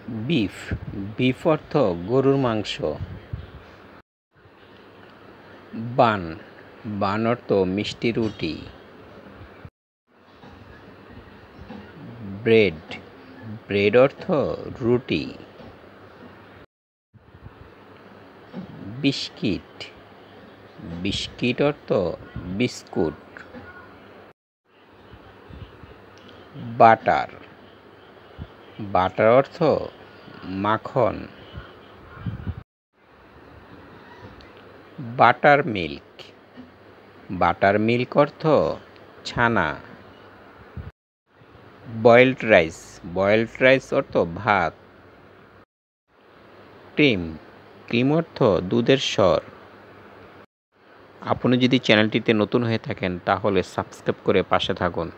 Beef beef অর্থ গরুর মাংস। বান বান অর্থ মিষ্টি রুটি। ব্রেড ব্রেড অর্থ রুটি। বিস্কিট বিস্কিট অর্থ বিস্কুট। বাটার বাটার অর্থ মাখন। বাটার মিল্ক অর্থ ছানা। বয়েলড রাইস অর্থ ভাত। ক্রিম অর্থ দুধের সর। আপনি যদি চ্যানেলটিতে নতুন হয়ে থাকেন তাহলে সাবস্ক্রাইব করে পাশে থাকুন।